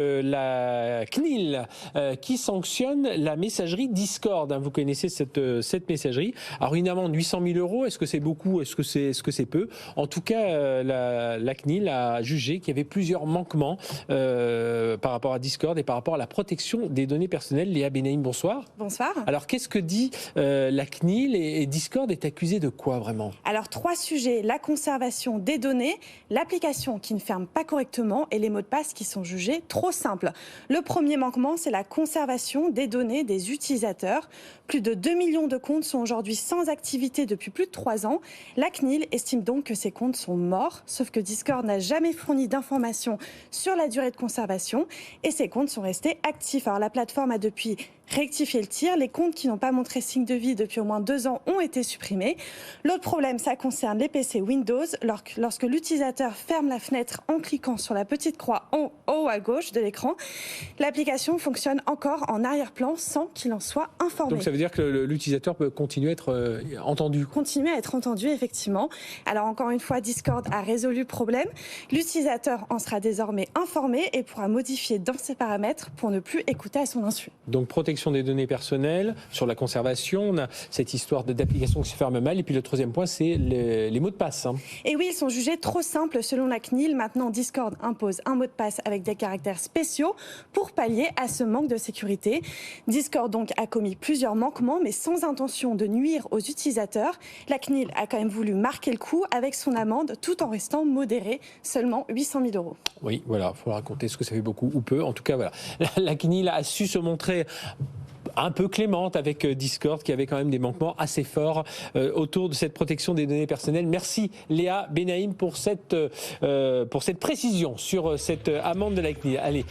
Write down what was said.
La CNIL qui sanctionne la messagerie Discord. Vous connaissez cette messagerie. Alors une amende de 800 000 €, est-ce que c'est beaucoup, est-ce que c'est peu? En tout cas, la CNIL a jugé qu'il y avait plusieurs manquements par rapport à Discord et par rapport à la protection des données personnelles. Léa Benaïm, bonsoir. Bonsoir. Alors qu'est-ce que dit la CNIL et Discord est accusé de quoi vraiment? Alors 3 sujets, la conservation des données, l'application qui ne ferme pas correctement et les mots de passe qui sont jugés trop simples. Le premier manquement, c'est la conservation des données des utilisateurs. Plus de 2 millions de comptes sont aujourd'hui sans activité depuis plus de 3 ans. La CNIL estime donc que ces comptes sont morts, sauf que Discord n'a jamais fourni d'informations sur la durée de conservation et ces comptes sont restés actifs. Alors la plateforme a depuis rectifié le tir. Les comptes qui n'ont pas montré signe de vie depuis au moins 2 ans ont été supprimés. L'autre problème, ça concerne les PC Windows. Lorsque l'utilisateur ferme la fenêtre en cliquant sur la petite croix en haut à gauche de l'écran, l'application fonctionne encore en arrière-plan sans qu'il en soit informé. Donc ça veut dire que l'utilisateur peut continuer à être entendu. Continuer à être entendu, effectivement. Alors encore une fois, Discord a résolu le problème. L'utilisateur en sera désormais informé et pourra modifier dans ses paramètres pour ne plus écouter à son insu. Donc protection des données personnelles, sur la conservation, on a cette histoire d'application qui se ferme mal. Et puis le troisième point, c'est les mots de passe. Et oui, ils sont jugés trop simples selon la CNIL. Maintenant, Discord impose un mot de passe avec des caractères spéciaux pour pallier à ce manque de sécurité. Discord donc a commis plusieurs manquements, mais sans intention de nuire aux utilisateurs. La CNIL a quand même voulu marquer le coup avec son amende tout en restant modérée, seulement 800 000 €. Oui, voilà, il faut raconter ce que ça fait beaucoup ou peu. En tout cas, voilà, la CNIL a su se montrer un peu clémente avec Discord qui avait quand même des manquements assez forts autour de cette protection des données personnelles. Merci Léa Benaïm pour cette précision sur cette amende de la CNIL. Allez.